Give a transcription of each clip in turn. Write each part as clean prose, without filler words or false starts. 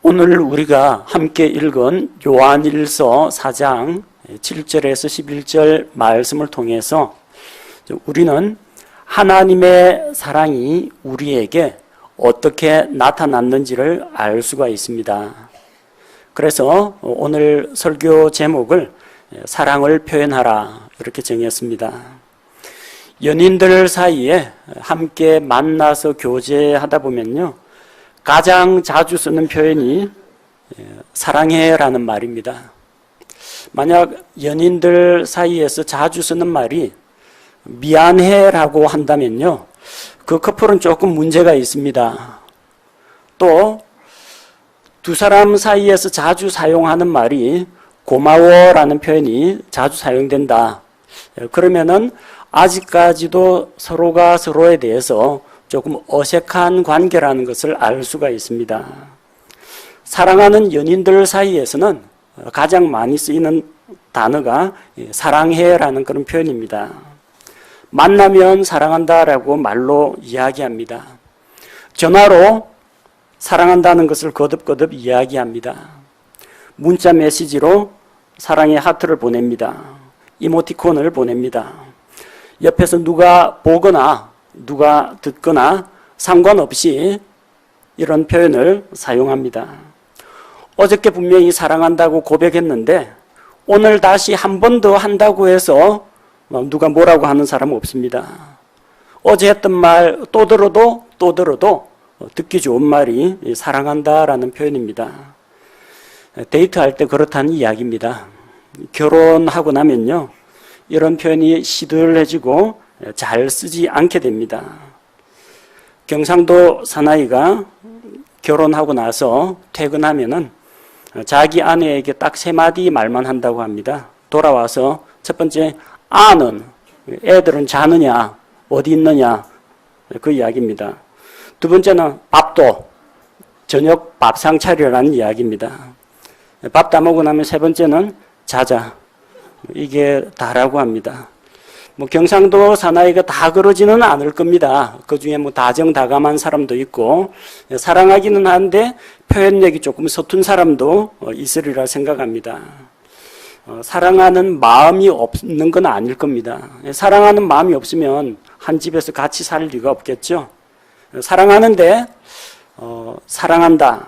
오늘 우리가 함께 읽은 요한일서 4장 7절에서 11절 말씀을 통해서 우리는 하나님의 사랑이 우리에게 어떻게 나타났는지를 알 수가 있습니다. 그래서 오늘 설교 제목을 사랑을 표현하라 이렇게 정했습니다. 연인들 사이에 함께 만나서 교제하다 보면요, 가장 자주 쓰는 표현이 사랑해라는 말입니다. 만약 연인들 사이에서 자주 쓰는 말이 미안해라고 한다면요, 그 커플은 조금 문제가 있습니다. 또 두 사람 사이에서 자주 사용하는 말이 고마워라는 표현이 자주 사용된다. 그러면은 아직까지도 서로가 서로에 대해서 조금 어색한 관계라는 것을 알 수가 있습니다. 사랑하는 연인들 사이에서는 가장 많이 쓰이는 단어가 사랑해라는 그런 표현입니다. 만나면 사랑한다라고 말로 이야기합니다. 전화로 사랑한다는 것을 거듭거듭 이야기합니다. 문자 메시지로 사랑의 하트를 보냅니다. 이모티콘을 보냅니다. 옆에서 누가 보거나 누가 듣거나 상관없이 이런 표현을 사용합니다. 어저께 분명히 사랑한다고 고백했는데 오늘 다시 한 번 더 한다고 해서 누가 뭐라고 하는 사람은 없습니다. 어제 했던 말 또 들어도 듣기 좋은 말이 사랑한다라는 표현입니다. 데이트할 때 그렇다는 이야기입니다. 결혼하고 나면요, 이런 표현이 시들해지고 잘 쓰지 않게 됩니다. 경상도 사나이가 결혼하고 나서 퇴근하면은 자기 아내에게 딱 3마디 말만 한다고 합니다. 돌아와서 첫 번째, 아는, 애들은 자느냐, 어디 있느냐, 그 이야기입니다. 두 번째는 밥도, 저녁 밥상 차리라는 이야기입니다. 밥 다 먹고 나면 세 번째는 자자. 이게 다라고 합니다. 경상도 사나이가 다 그러지는 않을 겁니다. 그 중에 다정다감한 사람도 있고, 사랑하기는 한데 표현력이 조금 서툰 사람도 있으리라 생각합니다. 사랑하는 마음이 없는 건 아닐 겁니다. 사랑하는 마음이 없으면 한 집에서 같이 살 리가 없겠죠. 사랑하는데, 사랑한다.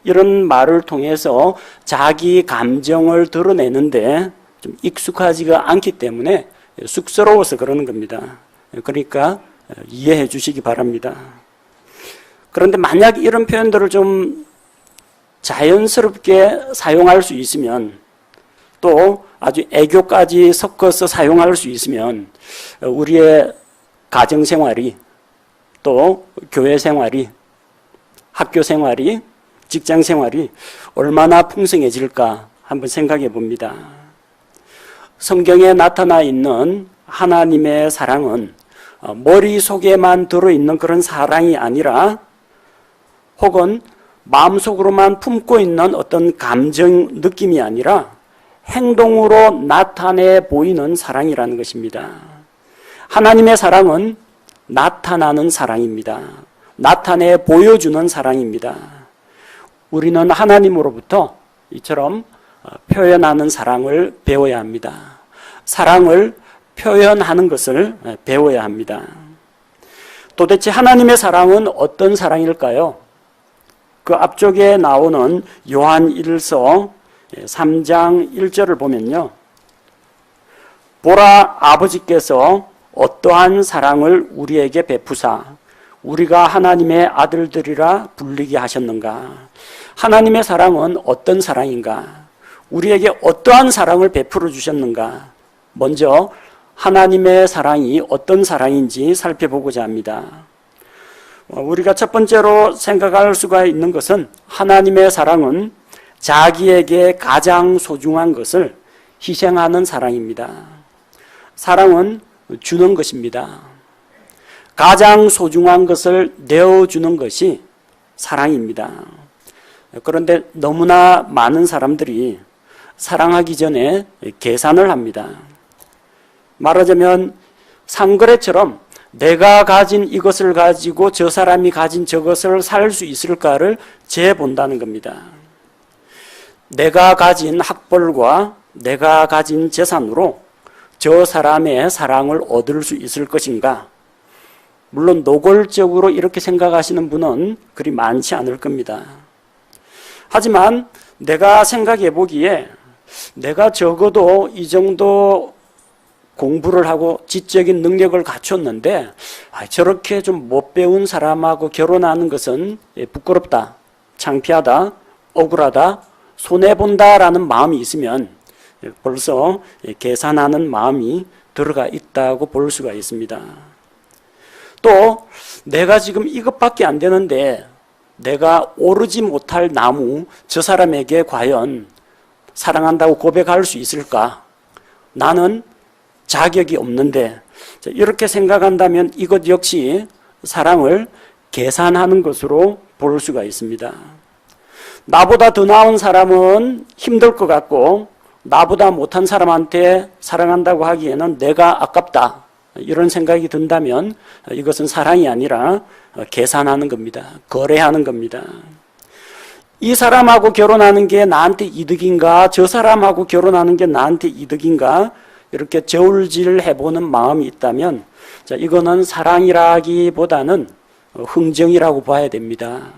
이런 말을 통해서 자기 감정을 드러내는데 좀 익숙하지가 않기 때문에 쑥스러워서 그러는 겁니다. 그러니까 이해해 주시기 바랍니다. 그런데 만약 이런 표현들을 좀 자연스럽게 사용할 수 있으면, 또 아주 애교까지 섞어서 사용할 수 있으면 우리의 가정생활이, 또 교회생활이, 학교생활이, 직장생활이 얼마나 풍성해질까 한번 생각해 봅니다. 성경에 나타나 있는 하나님의 사랑은 머릿속에만 들어있는 그런 사랑이 아니라, 혹은 마음속으로만 품고 있는 어떤 감정, 느낌이 아니라 행동으로 나타내 보이는 사랑이라는 것입니다. 하나님의 사랑은 나타나는 사랑입니다. 나타내 보여주는 사랑입니다. 우리는 하나님으로부터 이처럼 표현하는 사랑을 배워야 합니다. 사랑을 표현하는 것을 배워야 합니다. 도대체 하나님의 사랑은 어떤 사랑일까요? 그 앞쪽에 나오는 요한일서 3장 1절을 보면요, 보라, 아버지께서 어떠한 사랑을 우리에게 베푸사 우리가 하나님의 아들들이라 불리게 하셨는가. 하나님의 사랑은 어떤 사랑인가? 우리에게 어떠한 사랑을 베풀어 주셨는가? 먼저 하나님의 사랑이 어떤 사랑인지 살펴보고자 합니다. 우리가 첫 번째로 생각할 수가 있는 것은, 하나님의 사랑은 자기에게 가장 소중한 것을 희생하는 사랑입니다. 사랑은 주는 것입니다. 가장 소중한 것을 내어주는 것이 사랑입니다. 그런데 너무나 많은 사람들이 사랑하기 전에 계산을 합니다. 말하자면 상거래처럼 내가 가진 이것을 가지고 저 사람이 가진 저것을 살 수 있을까를 재본다는 겁니다. 내가 가진 학벌과 내가 가진 재산으로 저 사람의 사랑을 얻을 수 있을 것인가? 물론 노골적으로 이렇게 생각하시는 분은 그리 많지 않을 겁니다. 하지만 내가 생각해 보기에 내가 적어도 이 정도 공부를 하고 지적인 능력을 갖췄는데 저렇게 좀 못 배운 사람하고 결혼하는 것은 부끄럽다, 창피하다, 억울하다, 손해본다라는 마음이 있으면 벌써 계산하는 마음이 들어가 있다고 볼 수가 있습니다. 또 내가 지금 이것밖에 안 되는데 내가 오르지 못할 나무 저 사람에게 과연 사랑한다고 고백할 수 있을까? 나는 자격이 없는데, 이렇게 생각한다면 이것 역시 사랑을 계산하는 것으로 볼 수가 있습니다. 나보다 더 나은 사람은 힘들 것 같고 나보다 못한 사람한테 사랑한다고 하기에는 내가 아깝다, 이런 생각이 든다면 이것은 사랑이 아니라 계산하는 겁니다. 거래하는 겁니다. 이 사람하고 결혼하는 게 나한테 이득인가, 저 사람하고 결혼하는 게 나한테 이득인가, 이렇게 저울질 해보는 마음이 있다면 이거는 사랑이라기보다는 흥정이라고 봐야 됩니다.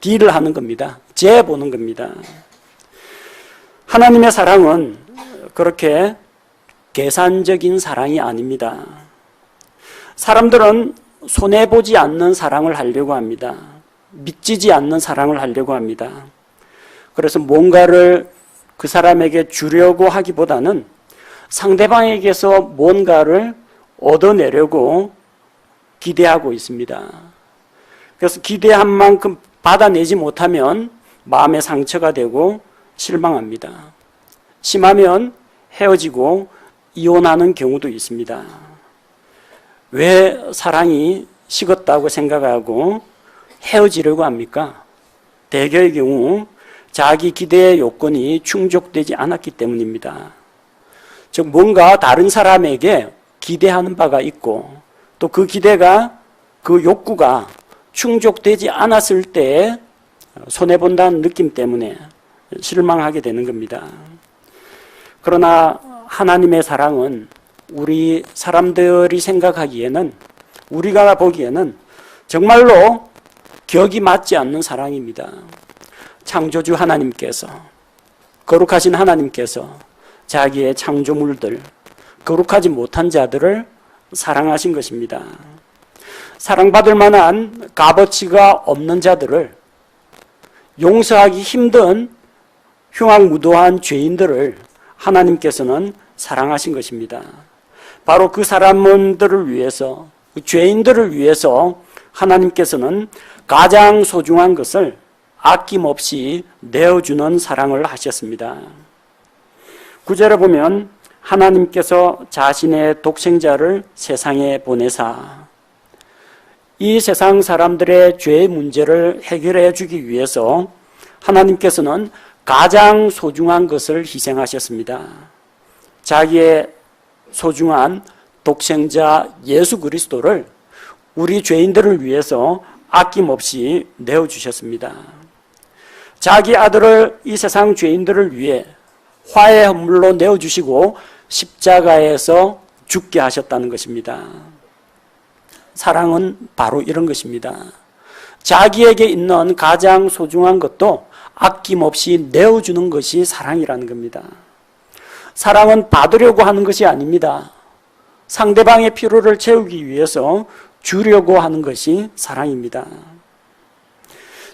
딜을 하는 겁니다. 재보는 겁니다. 하나님의 사랑은 그렇게 계산적인 사랑이 아닙니다. 사람들은 손해보지 않는 사랑을 하려고 합니다. 미치지 않는 사랑을 하려고 합니다. 그래서 뭔가를 그 사람에게 주려고 하기보다는 상대방에게서 뭔가를 얻어내려고 기대하고 있습니다. 그래서 기대한 만큼 받아내지 못하면 마음의 상처가 되고 실망합니다. 심하면 헤어지고 이혼하는 경우도 있습니다. 왜 사랑이 식었다고 생각하고 헤어지려고 합니까? 대개의 경우 자기 기대의 요건이 충족되지 않았기 때문입니다. 즉 뭔가 다른 사람에게 기대하는 바가 있고 또 그 기대가, 그 욕구가 충족되지 않았을 때 손해본다는 느낌 때문에 실망하게 되는 겁니다. 그러나 하나님의 사랑은 우리 사람들이 생각하기에는, 우리가 보기에는 정말로 격이 맞지 않는 사랑입니다. 창조주 하나님께서, 거룩하신 하나님께서 자기의 창조물들, 거룩하지 못한 자들을 사랑하신 것입니다. 사랑받을 만한 값어치가 없는 자들을, 용서하기 힘든 흉악무도한 죄인들을 하나님께서는 사랑하신 것입니다. 바로 그 사람들을 위해서, 그 죄인들을 위해서 하나님께서는 가장 소중한 것을 아낌없이 내어주는 사랑을 하셨습니다. 9절에 보면 하나님께서 자신의 독생자를 세상에 보내사 이 세상 사람들의 죄의 문제를 해결해 주기 위해서 하나님께서는 가장 소중한 것을 희생하셨습니다. 자기의 소중한 독생자 예수 그리스도를 우리 죄인들을 위해서 아낌없이 내어주셨습니다. 자기 아들을 이 세상 죄인들을 위해 화해 헌물로 내어주시고 십자가에서 죽게 하셨다는 것입니다. 사랑은 바로 이런 것입니다. 자기에게 있는 가장 소중한 것도 아낌없이 내어주는 것이 사랑이라는 겁니다. 사랑은 받으려고 하는 것이 아닙니다. 상대방의 필요를 채우기 위해서 주려고 하는 것이 사랑입니다.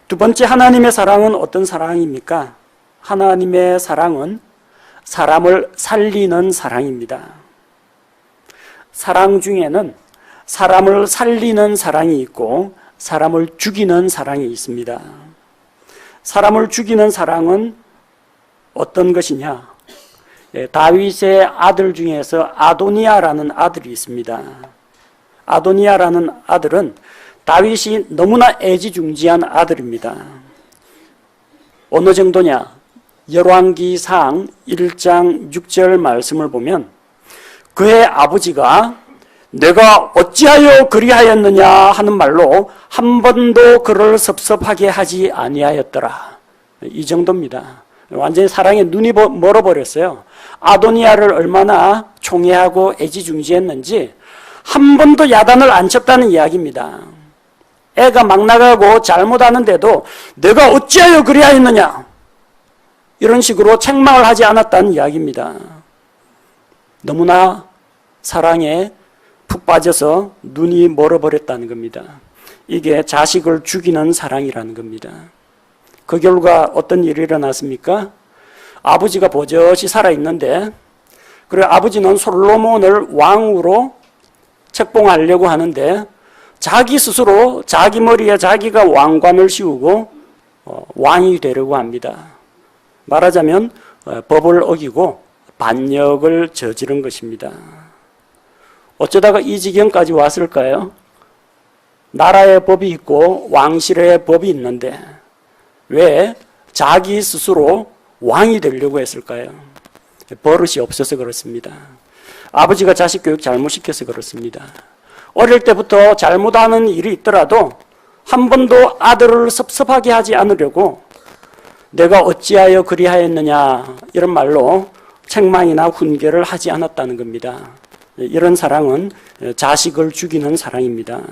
두 번째, 하나님의 사랑은 어떤 사랑입니까? 하나님의 사랑은 사람을 살리는 사랑입니다. 사랑 중에는 사람을 살리는 사랑이 있고 사람을 죽이는 사랑이 있습니다. 사람을 죽이는 사랑은 어떤 것이냐? 다윗의 아들 중에서 아도니아라는 아들이 있습니다. 아도니아라는 아들은 다윗이 너무나 애지중지한 아들입니다. 어느 정도냐? 열왕기상 1장 6절 말씀을 보면 그의 아버지가 내가 어찌하여 그리하였느냐 하는 말로 한 번도 그를 섭섭하게 하지 아니하였더라. 이 정도입니다. 완전히 사랑에 눈이 멀어버렸어요. 아도니아를 얼마나 총애하고 애지중지했는지 한 번도 야단을 안 쳤다는 이야기입니다. 애가 막 나가고 잘못하는데도 내가 어찌하여 그리하였느냐 이런 식으로 책망을 하지 않았다는 이야기입니다. 너무나 사랑에 푹 빠져서 눈이 멀어버렸다는 겁니다. 이게 자식을 죽이는 사랑이라는 겁니다. 그 결과 어떤 일이 일어났습니까? 아버지가 버젓이 살아있는데 그리고 아버지는 솔로몬을 왕으로 책봉하려고 하는데 자기 스스로 자기 머리에 자기가 왕관을 씌우고 왕이 되려고 합니다. 말하자면 법을 어기고 반역을 저지른 것입니다. 어쩌다가 이 지경까지 왔을까요? 나라의 법이 있고 왕실의 법이 있는데 왜 자기 스스로 왕이 되려고 했을까요? 버릇이 없어서 그렇습니다. 아버지가 자식 교육 잘못시켜서 그렇습니다. 어릴 때부터 잘못하는 일이 있더라도 한 번도 아들을 섭섭하게 하지 않으려고 내가 어찌하여 그리하였느냐 이런 말로 책망이나 훈계를 하지 않았다는 겁니다. 이런 사랑은 자식을 죽이는 사랑입니다.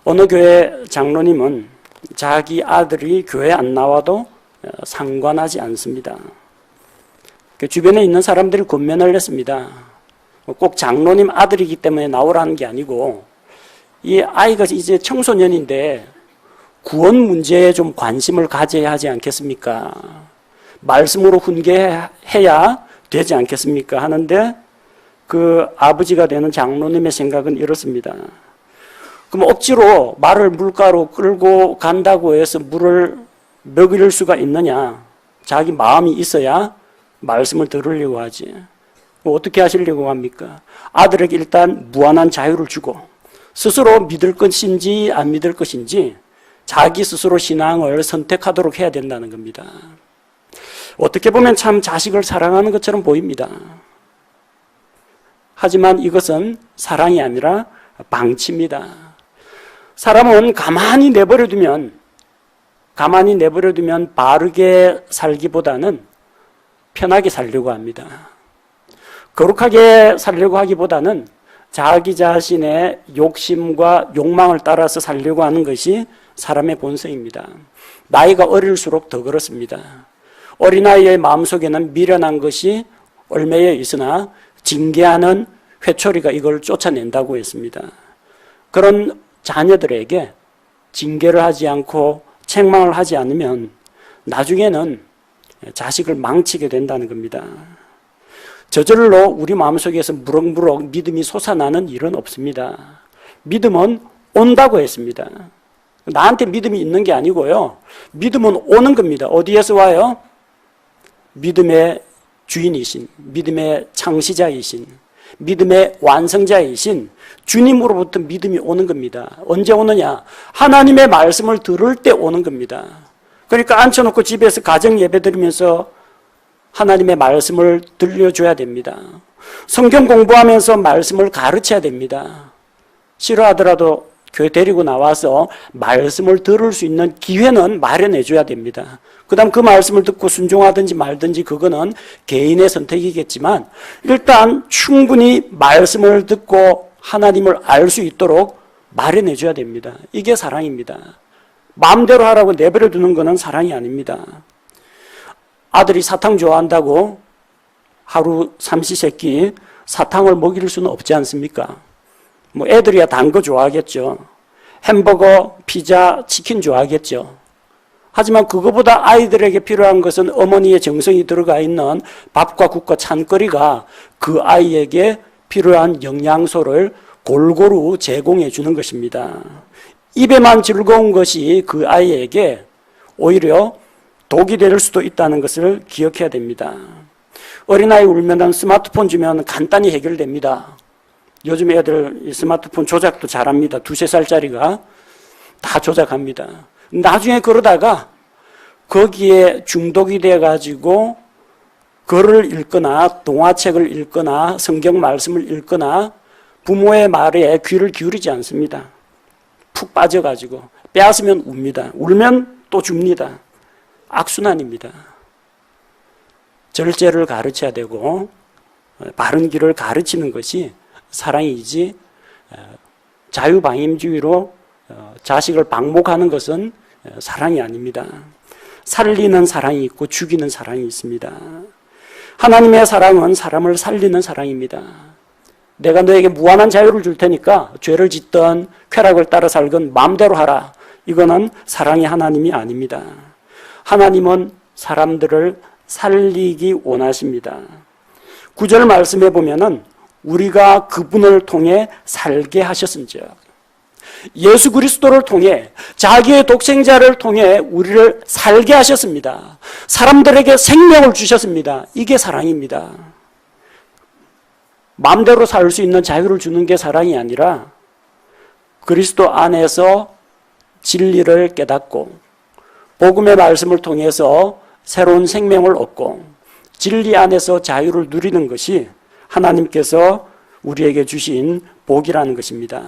어느 교회 장로님은 자기 아들이 교회 안 나와도 상관하지 않습니다. 주변에 있는 사람들이 권면을 했습니다. 꼭 장로님 아들이기 때문에 나오라는 게 아니고 이 아이가 이제 청소년인데 구원 문제에 좀 관심을 가져야 하지 않겠습니까? 말씀으로 훈계해야 되지 않겠습니까? 하는데 그 아버지가 되는 장로님의 생각은 이렇습니다. 그럼 억지로 말을 물가로 끌고 간다고 해서 물을 먹일 수가 있느냐? 자기 마음이 있어야 말씀을 들으려고 하지. 어떻게 하시려고 합니까? 아들에게 일단 무한한 자유를 주고 스스로 믿을 것인지 안 믿을 것인지 자기 스스로 신앙을 선택하도록 해야 된다는 겁니다. 어떻게 보면 참 자식을 사랑하는 것처럼 보입니다. 하지만 이것은 사랑이 아니라 방치입니다. 사람은 가만히 내버려두면 바르게 살기보다는 편하게 살려고 합니다. 거룩하게 살려고 하기보다는 자기 자신의 욕심과 욕망을 따라서 살려고 하는 것이 사람의 본성입니다. 나이가 어릴수록 더 그렇습니다. 어린아이의 마음속에는 미련한 것이 얼매여 있으나 징계하는 회초리가 이걸 쫓아낸다고 했습니다. 그런 자녀들에게 징계를 하지 않고 책망을 하지 않으면 나중에는 자식을 망치게 된다는 겁니다. 저절로 우리 마음속에서 무럭무럭 믿음이 솟아나는 일은 없습니다. 믿음은 온다고 했습니다. 나한테 믿음이 있는 게 아니고요. 믿음은 오는 겁니다. 어디에서 와요? 믿음의 주인이신, 믿음의 창시자이신, 믿음의 완성자이신 주님으로부터 믿음이 오는 겁니다. 언제 오느냐? 하나님의 말씀을 들을 때 오는 겁니다. 그러니까 앉혀놓고 집에서 가정 예배 드리면서 하나님의 말씀을 들려줘야 됩니다. 성경 공부하면서 말씀을 가르쳐야 됩니다. 싫어하더라도 교회 데리고 나와서 말씀을 들을 수 있는 기회는 마련해 줘야 됩니다. 그 다음 그 말씀을 듣고 순종하든지 말든지 그거는 개인의 선택이겠지만 일단 충분히 말씀을 듣고 하나님을 알 수 있도록 마련해 줘야 됩니다. 이게 사랑입니다. 마음대로 하라고 내버려 두는 것은 사랑이 아닙니다. 아들이 사탕 좋아한다고 하루 삼시세끼 사탕을 먹일 수는 없지 않습니까? 뭐 애들이야 단 거 좋아하겠죠. 햄버거, 피자, 치킨 좋아하겠죠. 하지만 그거보다 아이들에게 필요한 것은 어머니의 정성이 들어가 있는 밥과 국과 찬거리가 그 아이에게 필요한 영양소를 골고루 제공해 주는 것입니다. 입에만 즐거운 것이 그 아이에게 오히려 독이 될 수도 있다는 것을 기억해야 됩니다. 어린아이 울면 스마트폰 주면 간단히 해결됩니다. 요즘 애들 스마트폰 조작도 잘합니다. 2, 3살짜리가 다 조작합니다. 나중에 그러다가 거기에 중독이 돼가지고 글을 읽거나 동화책을 읽거나 성경 말씀을 읽거나 부모의 말에 귀를 기울이지 않습니다. 푹 빠져가지고 빼앗으면 웁니다. 울면 또 줍니다. 악순환입니다. 절제를 가르쳐야 되고 바른 길을 가르치는 것이 사랑이지, 자유방임주의로 자식을 방목하는 것은 사랑이 아닙니다. 살리는 사랑이 있고 죽이는 사랑이 있습니다. 하나님의 사랑은 사람을 살리는 사랑입니다. 내가 너에게 무한한 자유를 줄 테니까 죄를 짓던 쾌락을 따라 살건 마음대로 하라. 이거는 사랑이 하나님이 아닙니다. 하나님은 사람들을 살리기 원하십니다. 9절 말씀에 보면은 우리가 그분을 통해 살게 하셨은즉, 예수 그리스도를 통해, 자기의 독생자를 통해 우리를 살게 하셨습니다. 사람들에게 생명을 주셨습니다. 이게 사랑입니다. 마음대로 살 수 있는 자유를 주는 게 사랑이 아니라 그리스도 안에서 진리를 깨닫고 복음의 말씀을 통해서 새로운 생명을 얻고 진리 안에서 자유를 누리는 것이 하나님께서 우리에게 주신 복이라는 것입니다.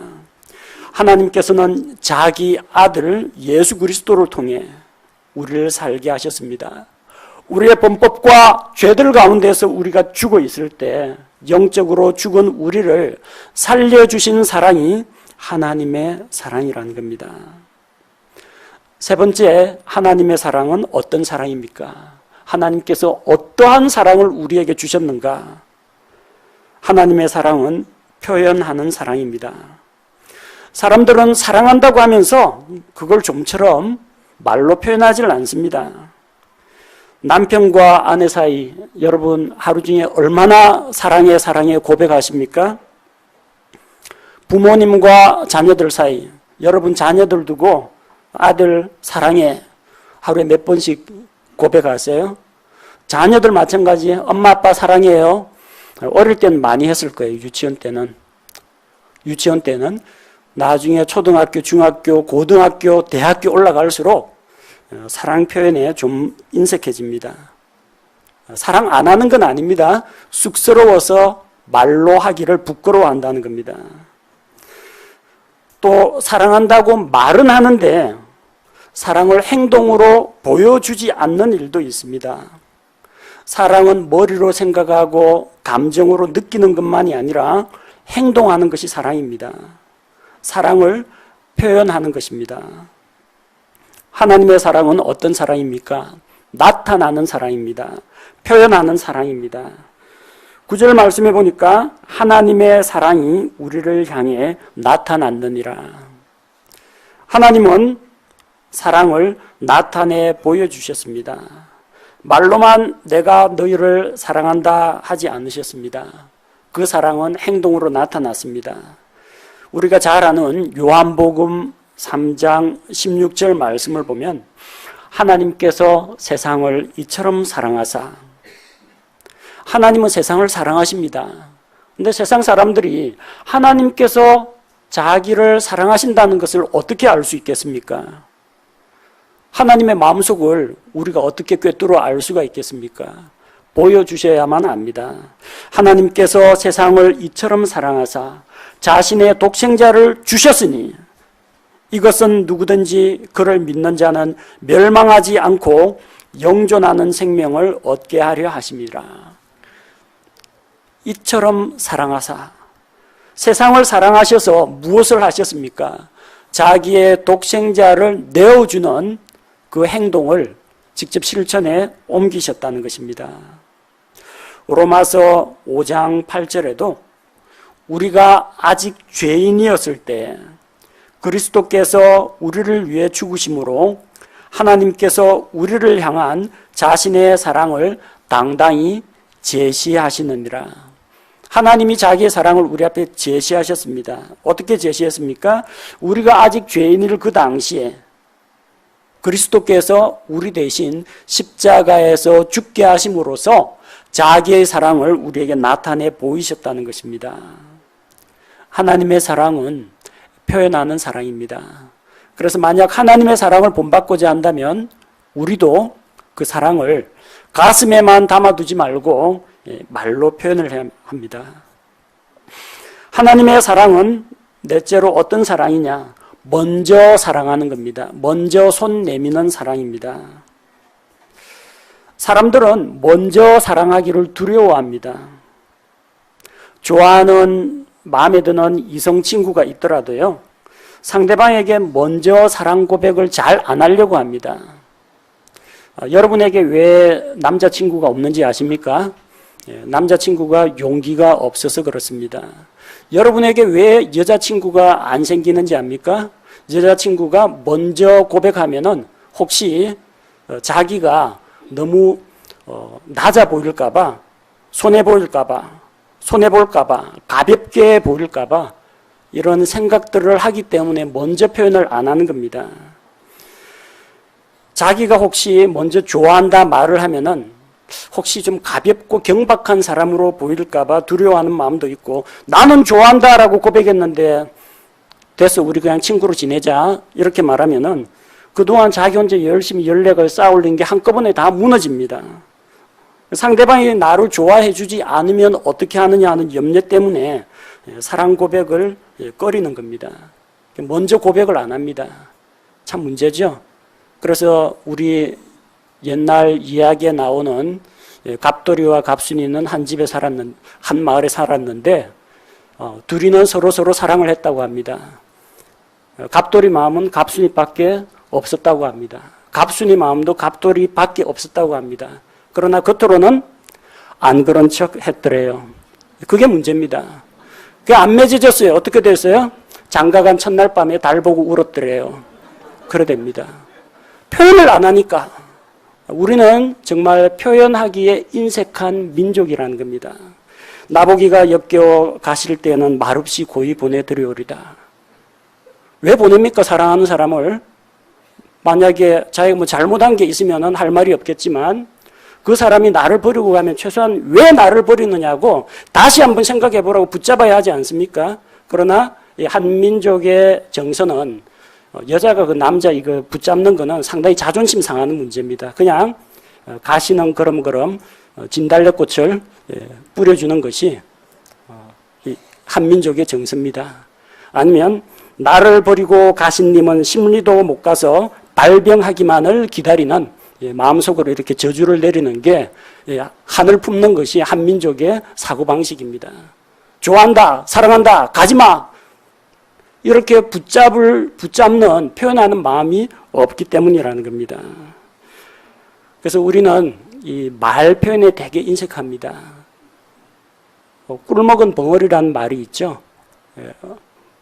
하나님께서는 자기 아들 예수 그리스도를 통해 우리를 살게 하셨습니다. 우리의 범법과 죄들 가운데서 우리가 죽어 있을 때 영적으로 죽은 우리를 살려주신 사랑이 하나님의 사랑이라는 겁니다. 세 번째, 하나님의 사랑은 어떤 사랑입니까? 하나님께서 어떠한 사랑을 우리에게 주셨는가? 하나님의 사랑은 표현하는 사랑입니다. 사람들은 사랑한다고 하면서 그걸 좀처럼 말로 표현하지는 않습니다. 남편과 아내 사이, 여러분 하루 중에 얼마나 사랑해 고백하십니까? 부모님과 자녀들 사이, 여러분 자녀들 두고 아들 사랑해 하루에 몇 번씩 고백하세요? 자녀들 마찬가지, 엄마 아빠 사랑해요. 어릴 때는 많이 했을 거예요. 유치원 때는 나중에 초등학교, 중학교, 고등학교, 대학교 올라갈수록 사랑 표현에 좀 인색해집니다. 사랑 안 하는 건 아닙니다. 쑥스러워서 말로 하기를 부끄러워한다는 겁니다. 또 사랑한다고 말은 하는데 사랑을 행동으로 보여주지 않는 일도 있습니다. 사랑은 머리로 생각하고 감정으로 느끼는 것만이 아니라 행동하는 것이 사랑입니다. 사랑을 표현하는 것입니다. 하나님의 사랑은 어떤 사랑입니까? 나타나는 사랑입니다. 표현하는 사랑입니다. 9절 말씀해 보니까 하나님의 사랑이 우리를 향해 나타났느니라. 하나님은 사랑을 나타내 보여주셨습니다. 말로만 내가 너희를 사랑한다 하지 않으셨습니다. 그 사랑은 행동으로 나타났습니다. 우리가 잘 아는 요한복음 3장 16절 말씀을 보면 하나님께서 세상을 이처럼 사랑하사, 하나님은 세상을 사랑하십니다. 그런데 세상 사람들이 하나님께서 자기를 사랑하신다는 것을 어떻게 알 수 있겠습니까? 하나님의 마음속을 우리가 어떻게 꿰뚫어 알 수가 있겠습니까? 보여주셔야만 압니다. 하나님께서 세상을 이처럼 사랑하사 자신의 독생자를 주셨으니 이것은 누구든지 그를 믿는 자는 멸망하지 않고 영존하는 생명을 얻게 하려 하심이라. 이처럼 사랑하사, 세상을 사랑하셔서 무엇을 하셨습니까? 자기의 독생자를 내어주는 그 행동을 직접 실천에 옮기셨다는 것입니다. 로마서 5장 8절에도 우리가 아직 죄인이었을 때 그리스도께서 우리를 위해 죽으심으로 하나님께서 우리를 향한 자신의 사랑을 당당히 제시하시느니라. 하나님이 자기의 사랑을 우리 앞에 제시하셨습니다. 어떻게 제시했습니까? 우리가 아직 죄인일 그 당시에 그리스도께서 우리 대신 십자가에서 죽게 하심으로써 자기의 사랑을 우리에게 나타내 보이셨다는 것입니다. 하나님의 사랑은 표현하는 사랑입니다. 그래서 만약 하나님의 사랑을 본받고자 한다면 우리도 그 사랑을 가슴에만 담아두지 말고 말로 표현을 해야 합니다. 하나님의 사랑은 넷째로 어떤 사랑이냐? 먼저 사랑하는 겁니다. 먼저 손 내미는 사랑입니다. 사람들은 먼저 사랑하기를 두려워합니다. 좋아하는, 마음에 드는 이성 친구가 있더라도요, 상대방에게 먼저 사랑 고백을 잘 안 하려고 합니다. 여러분에게 왜 남자친구가 없는지 아십니까? 남자친구가 용기가 없어서 그렇습니다. 여러분에게 왜 여자친구가 안 생기는지 압니까? 여자친구가 먼저 고백하면은 혹시 자기가 너무 낮아 보일까봐, 손해볼까봐, 가볍게 보일까봐 이런 생각들을 하기 때문에 먼저 표현을 안 하는 겁니다. 자기가 혹시 먼저 좋아한다 말을 하면은 혹시 좀 가볍고 경박한 사람으로 보일까봐 두려워하는 마음도 있고, 나는 좋아한다라고 고백했는데 됐어, 우리 그냥 친구로 지내자 이렇게 말하면은 그동안 자기 혼자 열심히 연락을 쌓아올린 게 한꺼번에 다 무너집니다. 상대방이 나를 좋아해 주지 않으면 어떻게 하느냐 하는 염려 때문에 사랑 고백을 꺼리는 겁니다. 먼저 고백을 안 합니다. 참 문제죠. 그래서 우리 옛날 이야기에 나오는 갑돌이와 갑순이는 한 마을에 살았는데 둘이는 서로 사랑을 했다고 합니다. 갑돌이 마음은 갑순이밖에 없었다고 합니다. 갑순이 마음도 갑돌이밖에 없었다고 합니다. 그러나 겉으로는 안 그런 척 했더래요. 그게 문제입니다. 그게 안 맺어졌어요. 어떻게 됐어요? 장가간 첫날 밤에 달 보고 울었더래요. 그래 됩니다. 표현을 안 하니까. 우리는 정말 표현하기에 인색한 민족이라는 겁니다. 나보기가 역겨워 가실 때는 말없이 고이 보내드리오리다. 왜 보냅니까? 사랑하는 사람을. 만약에 자기가 잘못한 게 있으면 할 말이 없겠지만 그 사람이 나를 버리고 가면 최소한 왜 나를 버리느냐고 다시 한번 생각해 보라고 붙잡아야 하지 않습니까? 그러나 이 한민족의 정서는 여자가 그 남자 이거 붙잡는 거는 상당히 자존심 상하는 문제입니다. 그냥 가시는 그럼 진달래꽃을 뿌려주는 것이 한민족의 정서입니다. 아니면 나를 버리고 가신 님은 심리도 못 가서 발병하기만을 기다리는 마음속으로 이렇게 저주를 내리는 게 한을 품는 것이 한민족의 사고방식입니다. 좋아한다, 사랑한다, 가지마! 이렇게 붙잡는, 표현하는 마음이 없기 때문이라는 겁니다. 그래서 우리는 이 말 표현에 되게 인색합니다. 꿀먹은 벙어리라는 말이 있죠.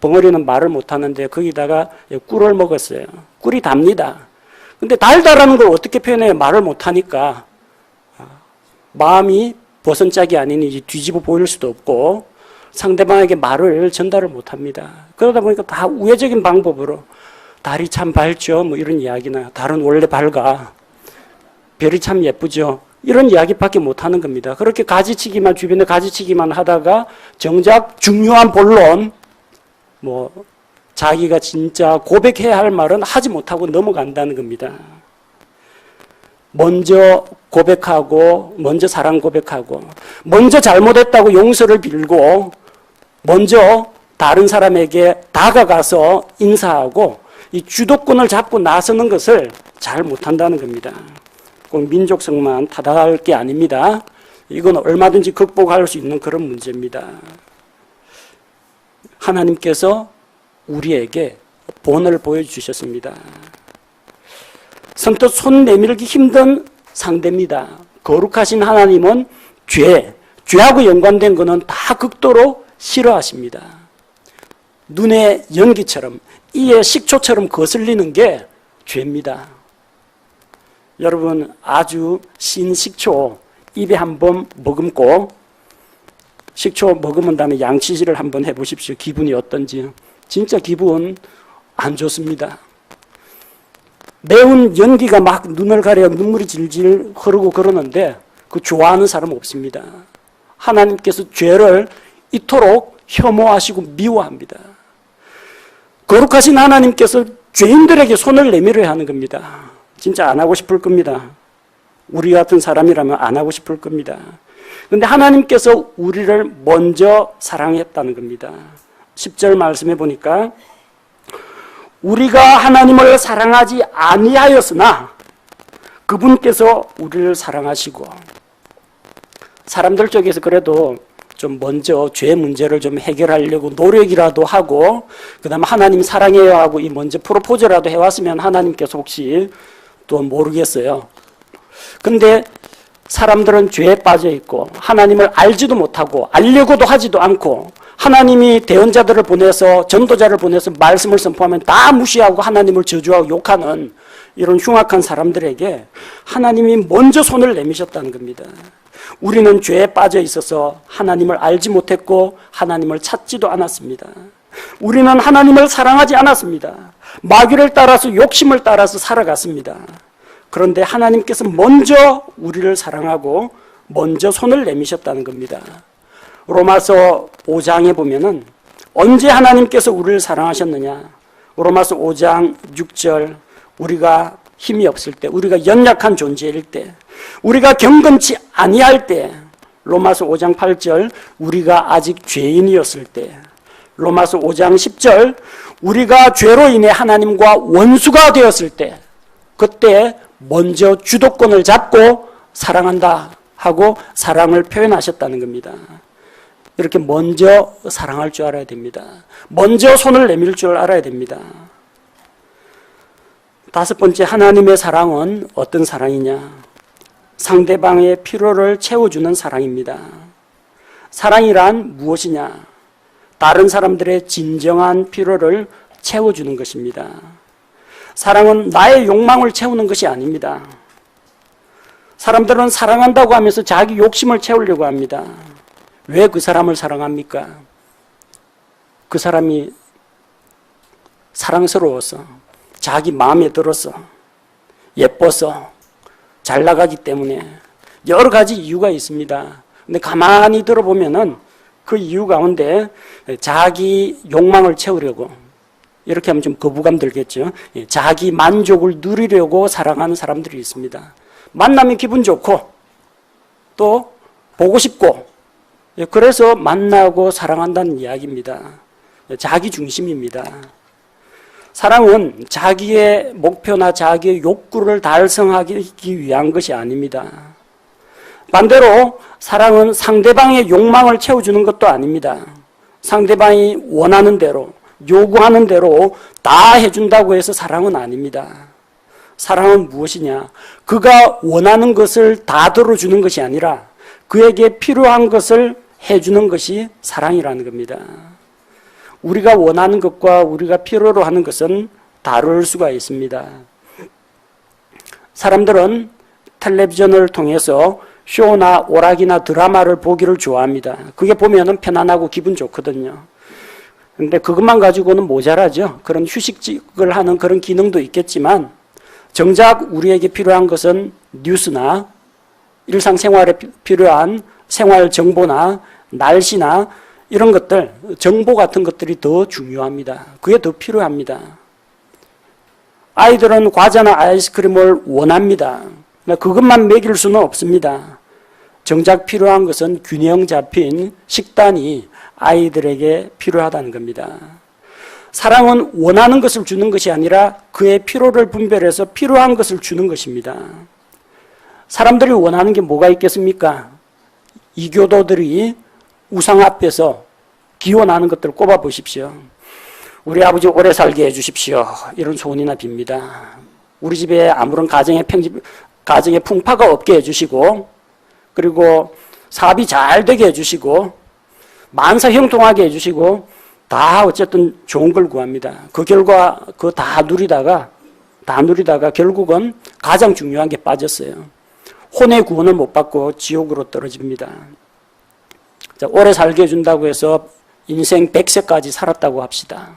벙어리는 말을 못하는데 거기다가 꿀을 먹었어요. 꿀이 답니다. 근데 달달하는 걸 어떻게 표현해요? 말을 못하니까. 마음이 버선짝이 아니니 뒤집어 보일 수도 없고 상대방에게 말을 전달을 못합니다. 그러다 보니까 다 우회적인 방법으로 달이 참 밝죠, 뭐 이런 이야기나 달은 원래 밝아, 별이 참 예쁘죠, 이런 이야기밖에 못하는 겁니다. 그렇게 가지치기만, 주변에 가지치기만 하다가 정작 중요한 본론, 자기가 진짜 고백해야 할 말은 하지 못하고 넘어간다는 겁니다. 먼저 고백하고, 먼저 사랑 고백하고, 먼저 잘못했다고 용서를 빌고, 먼저 다른 사람에게 다가가서 인사하고 이 주도권을 잡고 나서는 것을 잘 못한다는 겁니다. 꼭 민족성만 타당할 게 아닙니다. 이건 얼마든지 극복할 수 있는 그런 문제입니다. 하나님께서 우리에게 본을 보여주셨습니다. 선뜻 손 내밀기 힘든 상대입니다. 거룩하신 하나님은 죄하고 연관된 것은 다 극도로 싫어하십니다. 눈의 연기처럼, 이의 식초처럼 거슬리는 게 죄입니다. 여러분, 아주 신 식초 입에 한번 머금고 식초 머금은 다음에 양치질을 한번 해보십시오. 기분이 어떤지. 진짜 기분 안 좋습니다. 매운 연기가 막 눈을 가려 눈물이 질질 흐르고 그러는데 그 좋아하는 사람은 없습니다. 하나님께서 죄를 이토록 혐오하시고 미워합니다. 거룩하신 하나님께서 죄인들에게 손을 내밀어야 하는 겁니다. 진짜 안 하고 싶을 겁니다. 우리 같은 사람이라면 안 하고 싶을 겁니다. 그런데 하나님께서 우리를 먼저 사랑했다는 겁니다. 10절 말씀해 보니까 우리가 하나님을 사랑하지 아니하였으나 그분께서 우리를 사랑하시고, 사람들 쪽에서 그래도 좀 먼저 죄 문제를 좀 해결하려고 노력이라도 하고 그 다음에 하나님 사랑해요 하고 이 먼저 프로포즈라도 해왔으면 하나님께서 혹시 또 모르겠어요. 근데 사람들은 죄에 빠져 있고 하나님을 알지도 못하고 알려고도 하지도 않고 하나님이 대언자들을 보내서 전도자를 보내서 말씀을 선포하면 다 무시하고 하나님을 저주하고 욕하는 이런 흉악한 사람들에게 하나님이 먼저 손을 내미셨다는 겁니다. 우리는 죄에 빠져 있어서 하나님을 알지 못했고 하나님을 찾지도 않았습니다. 우리는 하나님을 사랑하지 않았습니다. 마귀를 따라서 욕심을 따라서 살아갔습니다. 그런데 하나님께서 먼저 우리를 사랑하고 먼저 손을 내미셨다는 겁니다. 로마서 5장에 보면은 언제 하나님께서 우리를 사랑하셨느냐? 로마서 5장 6절, 우리가 힘이 없을 때, 우리가 연약한 존재일 때, 우리가 경건치 아니할 때, 로마서 5장 8절, 우리가 아직 죄인이었을 때, 로마서 5장 10절, 우리가 죄로 인해 하나님과 원수가 되었을 때, 그때 먼저 주도권을 잡고 사랑한다 하고 사랑을 표현하셨다는 겁니다. 이렇게 먼저 사랑할 줄 알아야 됩니다. 먼저 손을 내밀 줄 알아야 됩니다. 다섯 번째, 하나님의 사랑은 어떤 사랑이냐? 상대방의 필요를 채워주는 사랑입니다. 사랑이란 무엇이냐? 다른 사람들의 진정한 필요를 채워주는 것입니다. 사랑은 나의 욕망을 채우는 것이 아닙니다. 사람들은 사랑한다고 하면서 자기 욕심을 채우려고 합니다. 왜 그 사람을 사랑합니까? 그 사람이 사랑스러워서, 자기 마음에 들어서, 예뻐서, 잘 나가기 때문에 여러 가지 이유가 있습니다. 근데 가만히 들어보면은 그 이유 가운데 자기 욕망을 채우려고, 이렇게 하면 좀 거부감 들겠죠. 자기 만족을 누리려고 사랑하는 사람들이 있습니다. 만나면 기분 좋고 또 보고 싶고, 그래서 만나고 사랑한다는 이야기입니다. 자기 중심입니다. 사랑은 자기의 목표나 자기의 욕구를 달성하기 위한 것이 아닙니다. 반대로 사랑은 상대방의 욕망을 채워주는 것도 아닙니다. 상대방이 원하는 대로, 요구하는 대로 다 해준다고 해서 사랑은 아닙니다. 사랑은 무엇이냐? 그가 원하는 것을 다 들어주는 것이 아니라 그에게 필요한 것을 해주는 것이 사랑이라는 겁니다. 우리가 원하는 것과 우리가 필요로 하는 것은 다를 수가 있습니다. 사람들은 텔레비전을 통해서 쇼나 오락이나 드라마를 보기를 좋아합니다. 그게 보면은 편안하고 기분 좋거든요. 그런데 그것만 가지고는 모자라죠. 그런 휴식을 하는 그런 기능도 있겠지만 정작 우리에게 필요한 것은 뉴스나 일상생활에 필요한 생활 정보나 날씨나 이런 것들, 정보 같은 것들이 더 중요합니다. 그게 더 필요합니다. 아이들은 과자나 아이스크림을 원합니다. 그것만 먹일 수는 없습니다. 정작 필요한 것은 균형 잡힌 식단이 아이들에게 필요하다는 겁니다. 사랑은 원하는 것을 주는 것이 아니라 그의 필요를 분별해서 필요한 것을 주는 것입니다. 사람들이 원하는 게 뭐가 있겠습니까? 이교도들이 우상 앞에서 기원하는 것들을 꼽아 보십시오. 우리 아버지 오래 살게 해주십시오. 이런 소원이나 빕니다. 우리 집에 아무런 가정의 풍파가 없게 해주시고, 그리고 사업이 잘 되게 해주시고, 만사 형통하게 해주시고, 다 어쨌든 좋은 걸 구합니다. 그 결과 그거 다 누리다가 결국은 가장 중요한 게 빠졌어요. 혼의 구원을 못 받고 지옥으로 떨어집니다. 자, 오래 살게 해준다고 해서 인생 100세까지 살았다고 합시다.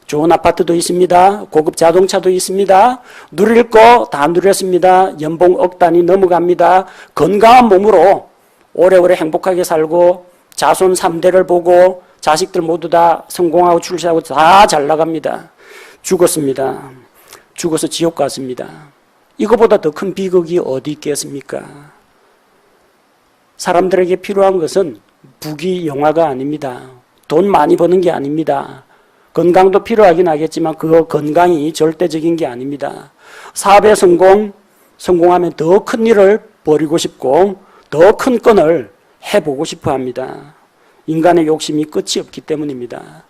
좋은 아파트도 있습니다. 고급 자동차도 있습니다. 누릴 거 다 누렸습니다. 연봉 억 단위 넘어갑니다. 건강한 몸으로 오래오래 행복하게 살고 자손 3대를 보고 자식들 모두 다 성공하고 출세하고 다 잘 나갑니다. 죽었습니다. 죽어서 지옥 갔습니다. 이거보다 더 큰 비극이 어디 있겠습니까? 사람들에게 필요한 것은 부귀 영화가 아닙니다. 돈 많이 버는 게 아닙니다. 건강도 필요하긴 하겠지만 그 건강이 절대적인 게 아닙니다. 사업의 성공하면 더 큰 일을 벌이고 싶고 더 큰 건을 해보고 싶어 합니다. 인간의 욕심이 끝이 없기 때문입니다.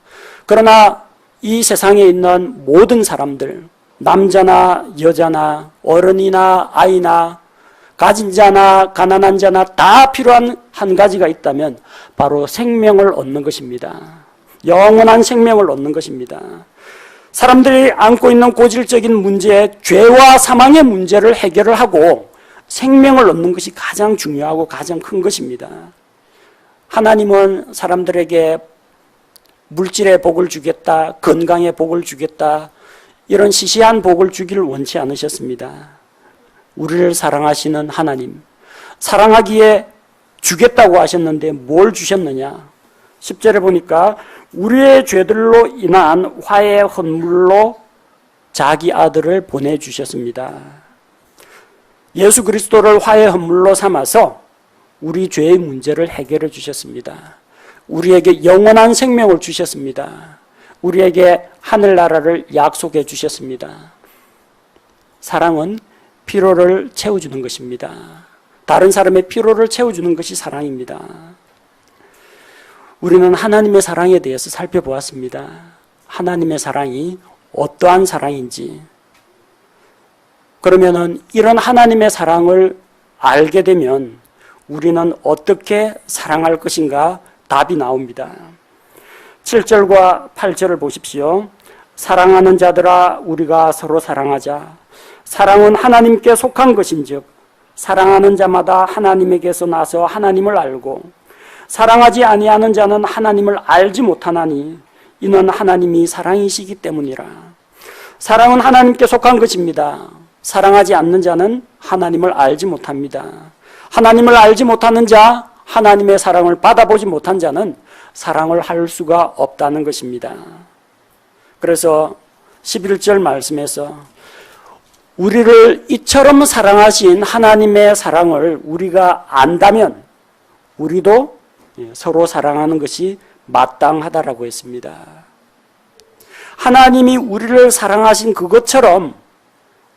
그러나 이 세상에 있는 모든 사람들, 남자나 여자나 어른이나 아이나 가진 자나 가난한 자나 다 필요한 한 가지가 있다면 바로 생명을 얻는 것입니다. 영원한 생명을 얻는 것입니다. 사람들이 안고 있는 고질적인 문제, 죄와 사망의 문제를 해결을 하고 생명을 얻는 것이 가장 중요하고 가장 큰 것입니다. 하나님은 사람들에게 물질의 복을 주겠다, 건강의 복을 주겠다, 이런 시시한 복을 주기를 원치 않으셨습니다. 우리를 사랑하시는 하나님, 사랑하기에 주겠다고 하셨는데 뭘 주셨느냐? 10절에 보니까 우리의 죄들로 인한 화의 헌물로 자기 아들을 보내주셨습니다. 예수 그리스도를 화의 헌물로 삼아서 우리 죄의 문제를 해결해 주셨습니다. 우리에게 영원한 생명을 주셨습니다. 우리에게 하늘나라를 약속해 주셨습니다. 사랑은 피로를 채워주는 것입니다. 다른 사람의 피로를 채워주는 것이 사랑입니다. 우리는 하나님의 사랑에 대해서 살펴보았습니다. 하나님의 사랑이 어떠한 사랑인지. 그러면은 이런 하나님의 사랑을 알게 되면 우리는 어떻게 사랑할 것인가 답이 나옵니다. 7절과 8절을 보십시오. 사랑하는 자들아 우리가 서로 사랑하자. 사랑은 하나님께 속한 것인즉 사랑하는 자마다 하나님에게서 나서 하나님을 알고 사랑하지 아니하는 자는 하나님을 알지 못하나니 이는 하나님이 사랑이시기 때문이라. 사랑은 하나님께 속한 것입니다. 사랑하지 않는 자는 하나님을 알지 못합니다. 하나님을 알지 못하는 자, 하나님의 사랑을 받아보지 못한 자는 사랑을 할 수가 없다는 것입니다. 그래서 11절 말씀에서 우리를 이처럼 사랑하신 하나님의 사랑을 우리가 안다면 우리도 서로 사랑하는 것이 마땅하다라고 했습니다. 하나님이 우리를 사랑하신 그것처럼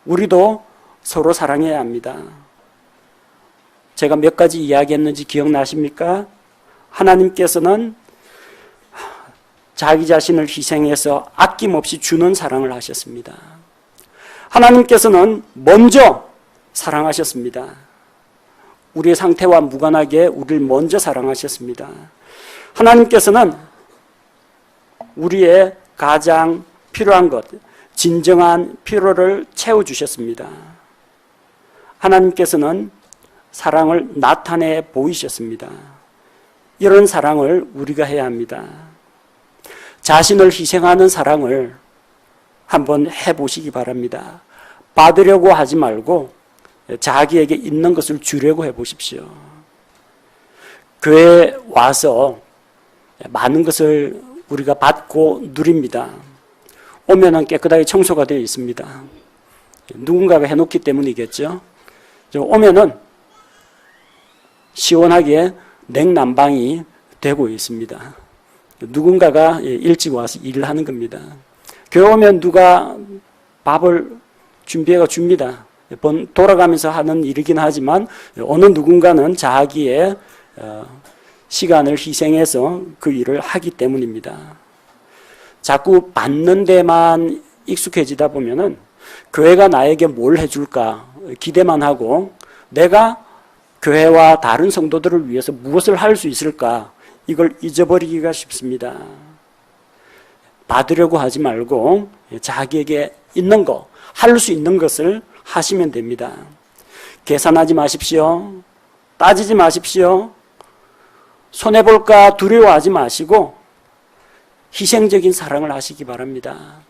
우리도 서로 사랑해야 합니다. 제가 몇 가지 이야기했는지 기억나십니까? 하나님께서는 자기 자신을 희생해서 아낌없이 주는 사랑을 하셨습니다. 하나님께서는 먼저 사랑하셨습니다. 우리의 상태와 무관하게 우리를 먼저 사랑하셨습니다. 하나님께서는 우리의 가장 필요한 것, 진정한 필요를 채워주셨습니다. 하나님께서는 사랑을 나타내 보이셨습니다. 이런 사랑을 우리가 해야 합니다. 자신을 희생하는 사랑을 한번 해보시기 바랍니다. 받으려고 하지 말고 자기에게 있는 것을 주려고 해보십시오. 교회에 와서 많은 것을 우리가 받고 누립니다. 오면은 깨끗하게 청소가 되어 있습니다. 누군가가 해놓기 때문이겠죠. 오면은 시원하게 냉난방이 되고 있습니다. 누군가가 일찍 와서 일을 하는 겁니다. 교회 오면 누가 밥을 준비해가 줍니다. 돌아가면서 하는 일이긴 하지만 어느 누군가는 자기의 시간을 희생해서 그 일을 하기 때문입니다. 자꾸 받는 데만 익숙해지다 보면은 교회가 나에게 뭘 해줄까 기대만 하고 내가 교회와 다른 성도들을 위해서 무엇을 할 수 있을까 이걸 잊어버리기가 쉽습니다. 받으려고 하지 말고 자기에게 있는 거, 할 수 있는 것을 하시면 됩니다. 계산하지 마십시오. 따지지 마십시오. 손해볼까 두려워하지 마시고 희생적인 사랑을 하시기 바랍니다.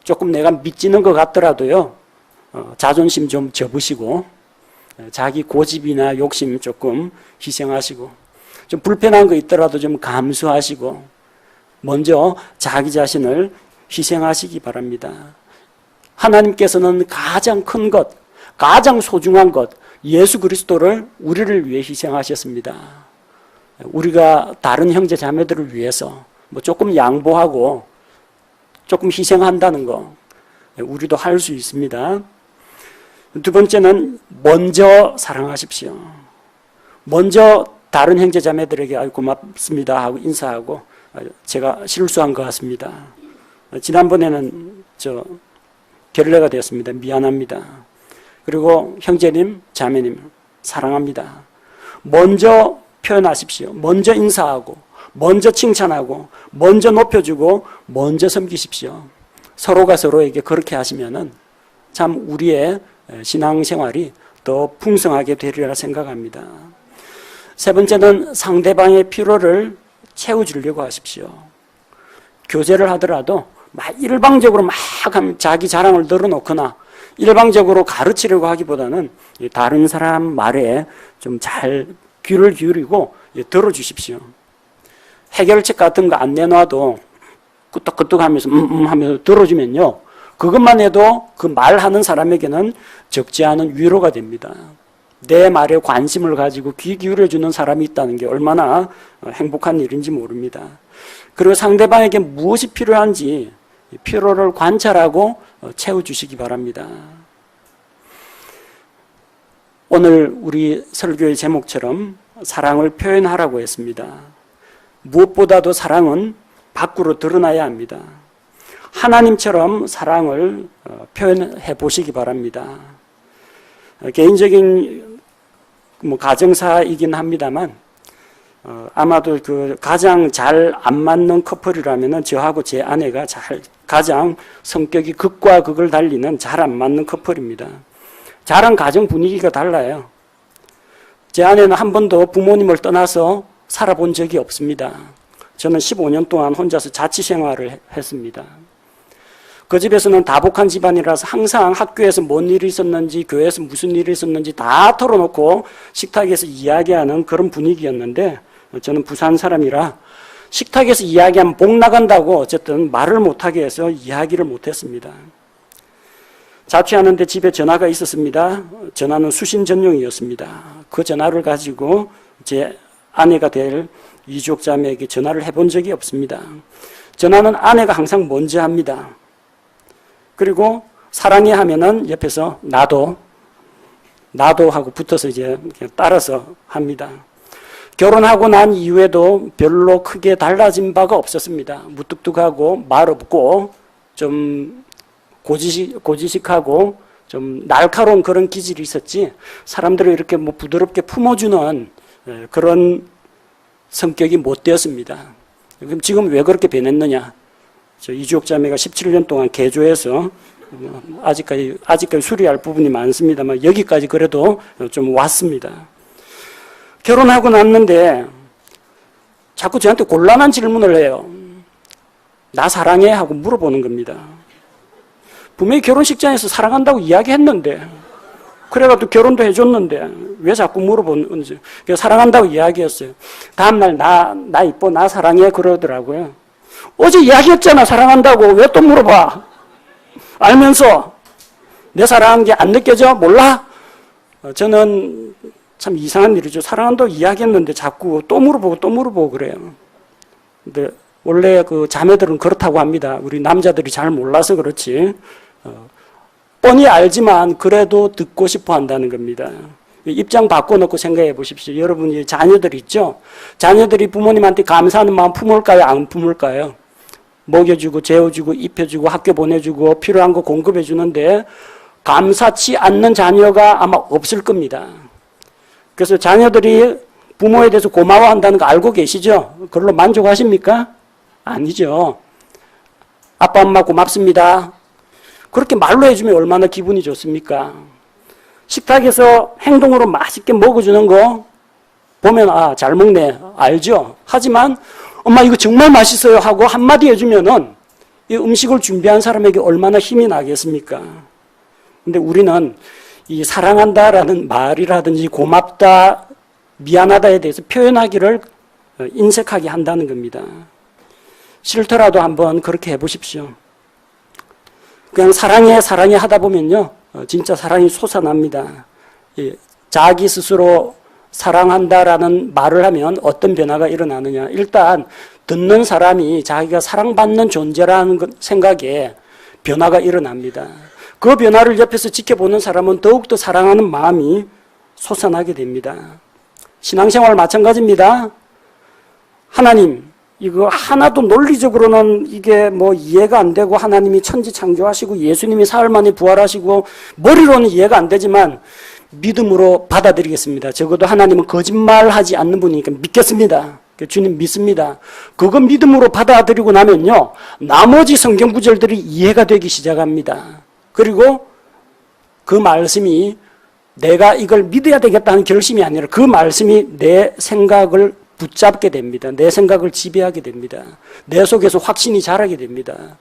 조금 내가 미치는 것 같더라도요. 자존심 좀 접으시고 자기 고집이나 욕심 조금 희생하시고 좀 불편한 거 있더라도 좀 감수하시고 먼저 자기 자신을 희생하시기 바랍니다. 하나님께서는 가장 큰 것, 가장 소중한 것, 예수 그리스도를 우리를 위해 희생하셨습니다. 우리가 다른 형제 자매들을 위해서 뭐 조금 양보하고 조금 희생한다는 거 우리도 할 수 있습니다. 두 번째는 먼저 사랑하십시오. 먼저 다른 형제 자매들에게 고맙습니다 하고 인사하고 제가 실수한 것 같습니다. 지난번에는 결례가 되었습니다. 미안합니다. 그리고 형제님, 자매님 사랑합니다. 먼저 표현하십시오. 먼저 인사하고 먼저 칭찬하고 먼저 높여주고 먼저 섬기십시오. 서로가 서로에게 그렇게 하시면은 참 우리의 신앙생활이 더 풍성하게 되리라 생각합니다. 세 번째는 상대방의 필요를 채워주려고 하십시오. 교제를 하더라도 일방적으로 막 자기 자랑을 늘어놓거나 일방적으로 가르치려고 하기보다는 다른 사람 말에 좀 잘 귀를 기울이고 들어주십시오. 해결책 같은 거 안 내놔도 끄떡끄떡 하면서 하면서 들어주면요. 그것만 해도 그 말하는 사람에게는 적지 않은 위로가 됩니다. 내 말에 관심을 가지고 귀 기울여주는 사람이 있다는 게 얼마나 행복한 일인지 모릅니다. 그리고 상대방에게 무엇이 필요한지 필요를 관찰하고 채워주시기 바랍니다. 오늘 우리 설교의 제목처럼 사랑을 표현하라고 했습니다. 무엇보다도 사랑은 밖으로 드러나야 합니다. 하나님처럼 사랑을 표현해 보시기 바랍니다. 개인적인 가정사이긴 합니다만 아마도 그 가장 잘 안 맞는 커플이라면은 저하고 제 아내가 가장 성격이 극과 극을 달리는 잘 안 맞는 커플입니다. 저랑 가정 분위기가 달라요. 제 아내는 한 번도 부모님을 떠나서 살아본 적이 없습니다. 저는 15년 동안 혼자서 자취 생활을 했습니다. 그 집에서는 다복한 집안이라서 항상 학교에서 뭔 일이 있었는지 교회에서 무슨 일이 있었는지 다 털어놓고 식탁에서 이야기하는 그런 분위기였는데 저는 부산 사람이라 식탁에서 이야기하면 복 나간다고 어쨌든 말을 못하게 해서 이야기를 못했습니다. 자취하는데 집에 전화가 있었습니다. 전화는 수신 전용이었습니다. 그 전화를 가지고 제 아내가 될 이주옥 자매에게 전화를 해본 적이 없습니다. 전화는 아내가 항상 먼저 합니다. 그리고 사랑해 하면은 옆에서 나도 하고 붙어서 이제 따라서 합니다. 결혼하고 난 이후에도 별로 크게 달라진 바가 없었습니다. 무뚝뚝하고 말 없고 좀 고지식하고 좀 날카로운 그런 기질이 있었지 사람들을 이렇게 부드럽게 품어주는 그런 성격이 못 되었습니다. 그럼 지금 왜 그렇게 변했느냐? 저 이주옥 자매가 17년 동안 개조해서 아직까지 수리할 부분이 많습니다만 여기까지 그래도 좀 왔습니다. 결혼하고 났는데 자꾸 저한테 곤란한 질문을 해요. 나 사랑해? 하고 물어보는 겁니다. 분명히 결혼식장에서 사랑한다고 이야기했는데 그래가지고 결혼도 해줬는데 왜 자꾸 물어보는지. 사랑한다고 이야기했어요. 다음날 나 이뻐 나 사랑해 그러더라고요. 어제 이야기했잖아 사랑한다고 왜 또 물어봐. 알면서 내 사랑한 게 안 느껴져? 몰라? 저는 참 이상한 일이죠. 사랑한다고 이야기했는데 자꾸 또 물어보고 그래요. 근데 원래 그 자매들은 그렇다고 합니다. 우리 남자들이 잘 몰라서 그렇지. 뻔히 알지만 그래도 듣고 싶어 한다는 겁니다. 입장 바꿔놓고 생각해 보십시오. 여러분이 자녀들 있죠? 자녀들이 부모님한테 감사하는 마음 품을까요? 안 품을까요? 먹여주고 재워주고 입혀주고 학교 보내주고 필요한 거 공급해 주는데 감사치 않는 자녀가 아마 없을 겁니다. 그래서 자녀들이 부모에 대해서 고마워한다는 거 알고 계시죠? 그걸로 만족하십니까? 아니죠. 아빠 엄마 고맙습니다. 그렇게 말로 해주면 얼마나 기분이 좋습니까? 식탁에서 행동으로 맛있게 먹어주는 거 보면 잘 먹네 알죠? 하지만 엄마 이거 정말 맛있어요 하고 한마디 해주면은 이 음식을 준비한 사람에게 얼마나 힘이 나겠습니까? 근데 우리는 이 사랑한다라는 말이라든지 고맙다, 미안하다에 대해서 표현하기를 인색하게 한다는 겁니다. 싫더라도 한번 그렇게 해보십시오. 그냥 사랑해 하다 보면요. 진짜 사랑이 솟아납니다. 자기 스스로 사랑한다라는 말을 하면 어떤 변화가 일어나느냐. 일단 듣는 사람이 자기가 사랑받는 존재라는 생각에 변화가 일어납니다. 그 변화를 옆에서 지켜보는 사람은 더욱더 사랑하는 마음이 솟아나게 됩니다. 신앙생활 마찬가지입니다. 하나님, 이거 하나도 논리적으로는 이게 뭐 이해가 안 되고 하나님이 천지 창조하시고 예수님이 사흘 만에 부활하시고 머리로는 이해가 안 되지만 믿음으로 받아들이겠습니다. 적어도 하나님은 거짓말하지 않는 분이니까 믿겠습니다. 주님 믿습니다. 그거 믿음으로 받아들이고 나면요, 나머지 성경 구절들이 이해가 되기 시작합니다. 그리고 그 말씀이 내가 이걸 믿어야 되겠다는 결심이 아니라 그 말씀이 내 생각을 붙잡게 됩니다. 내 생각을 지배하게 됩니다. 내 속에서 확신이 자라게 됩니다.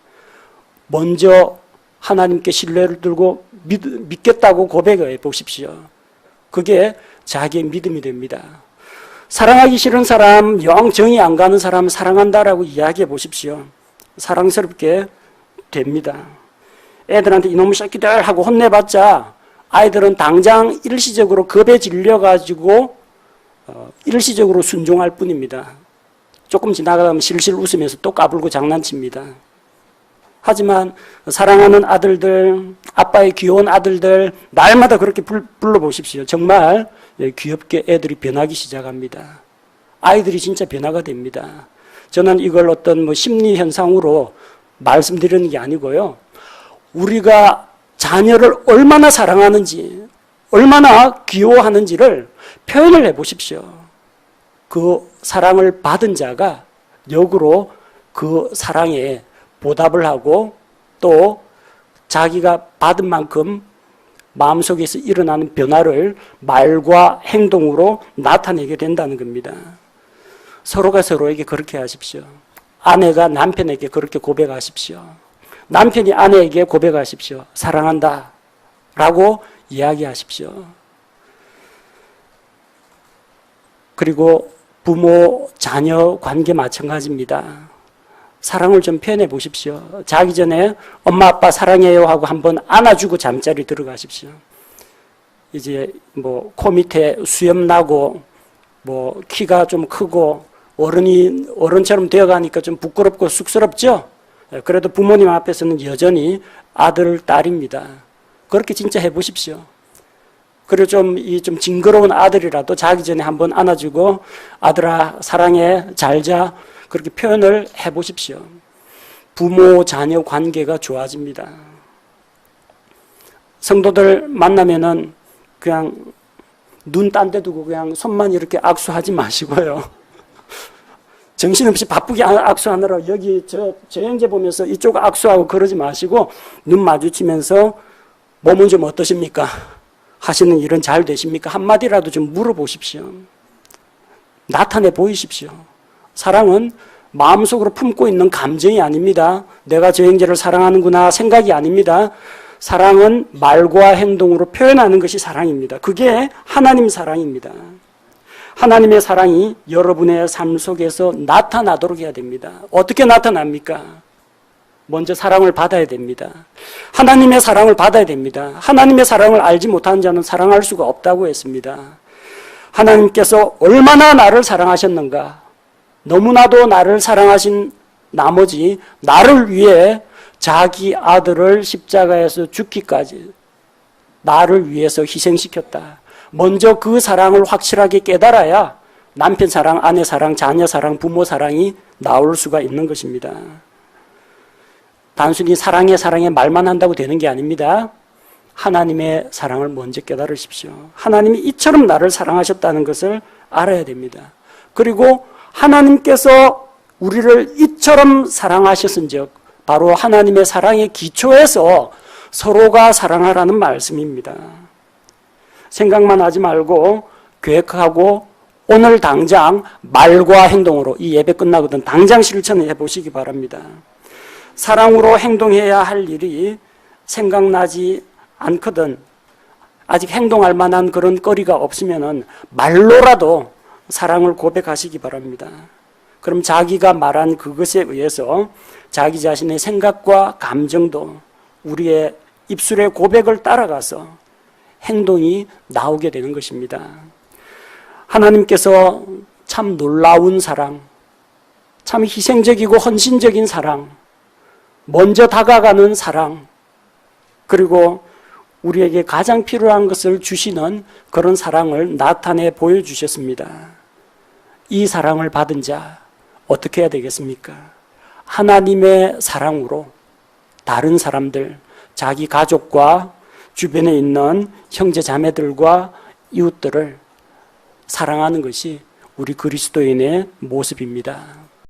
먼저 하나님께 신뢰를 들고 믿겠다고 고백해 보십시오. 그게 자기의 믿음이 됩니다. 사랑하기 싫은 사람, 영 정이 안 가는 사람 사랑한다라고 이야기해 보십시오. 사랑스럽게 됩니다. 애들한테 이놈의 새끼들 하고 혼내봤자 아이들은 당장 일시적으로 겁에 질려가지고 일시적으로 순종할 뿐입니다. 조금 지나가면 실실 웃으면서 또 까불고 장난칩니다. 하지만 사랑하는 아들들, 아빠의 귀여운 아들들 날마다 그렇게 불러보십시오. 정말 귀엽게 애들이 변하기 시작합니다. 아이들이 진짜 변화가 됩니다. 저는 이걸 어떤 뭐 심리 현상으로 말씀드리는 게 아니고요. 우리가 자녀를 얼마나 사랑하는지, 얼마나 귀여워하는지를 표현을 해보십시오. 그 사랑을 받은 자가 역으로 그 사랑에 보답을 하고 또 자기가 받은 만큼 마음속에서 일어나는 변화를 말과 행동으로 나타내게 된다는 겁니다. 서로가 서로에게 그렇게 하십시오. 아내가 남편에게 그렇게 고백하십시오. 남편이 아내에게 고백하십시오. 사랑한다 라고 이야기하십시오. 그리고 부모, 자녀 관계 마찬가지입니다. 사랑을 좀 표현해 보십시오. 자기 전에 엄마 아빠 사랑해요 하고 한번 안아주고 잠자리 들어가십시오. 이제 뭐 코 밑에 수염 나고 뭐 키가 좀 크고 어른처럼 되어가니까 좀 부끄럽고 쑥스럽죠? 그래도 부모님 앞에서는 여전히 아들, 딸입니다. 그렇게 진짜 해보십시오. 그리고 좀 징그러운 아들이라도 자기 전에 한번 안아주고 아들아 사랑해 잘 자 그렇게 표현을 해보십시오. 부모 자녀 관계가 좋아집니다. 성도들 만나면은 그냥 눈 딴 데 두고 그냥 손만 이렇게 악수하지 마시고요. 정신없이 바쁘게 악수하느라 여기 저 형제 보면서 이쪽 악수하고 그러지 마시고 눈 마주치면서 몸은 좀 어떠십니까? 하시는 일은 잘 되십니까? 한마디라도 좀 물어보십시오. 나타내 보이십시오. 사랑은 마음속으로 품고 있는 감정이 아닙니다. 내가 저 형제를 사랑하는구나 생각이 아닙니다. 사랑은 말과 행동으로 표현하는 것이 사랑입니다. 그게 하나님 사랑입니다. 하나님의 사랑이 여러분의 삶 속에서 나타나도록 해야 됩니다. 어떻게 나타납니까? 먼저 사랑을 받아야 됩니다. 하나님의 사랑을 받아야 됩니다. 하나님의 사랑을 알지 못하는 자는 사랑할 수가 없다고 했습니다. 하나님께서 얼마나 나를 사랑하셨는가? 너무나도 나를 사랑하신 나머지 나를 위해 자기 아들을 십자가에서 죽기까지 나를 위해서 희생시켰다. 먼저 그 사랑을 확실하게 깨달아야 남편 사랑, 아내 사랑, 자녀 사랑, 부모 사랑이 나올 수가 있는 것입니다. 단순히 사랑해 말만 한다고 되는 게 아닙니다. 하나님의 사랑을 먼저 깨달으십시오. 하나님이 이처럼 나를 사랑하셨다는 것을 알아야 됩니다. 그리고 하나님께서 우리를 이처럼 사랑하셨은즉 바로 하나님의 사랑의 기초에서 서로가 사랑하라는 말씀입니다. 생각만 하지 말고 계획하고 오늘 당장 말과 행동으로 이 예배 끝나거든 당장 실천해 보시기 바랍니다. 사랑으로 행동해야 할 일이 생각나지 않거든 아직 행동할 만한 그런 거리가 없으면은 말로라도 사랑을 고백하시기 바랍니다. 그럼 자기가 말한 그것에 의해서 자기 자신의 생각과 감정도 우리의 입술의 고백을 따라가서 행동이 나오게 되는 것입니다. 하나님께서 참 놀라운 사랑, 참 희생적이고 헌신적인 사랑, 먼저 다가가는 사랑, 그리고 우리에게 가장 필요한 것을 주시는 그런 사랑을 나타내 보여주셨습니다. 이 사랑을 받은 자 어떻게 해야 되겠습니까? 하나님의 사랑으로 다른 사람들, 자기 가족과 주변에 있는 형제 자매들과 이웃들을 사랑하는 것이 우리 그리스도인의 모습입니다.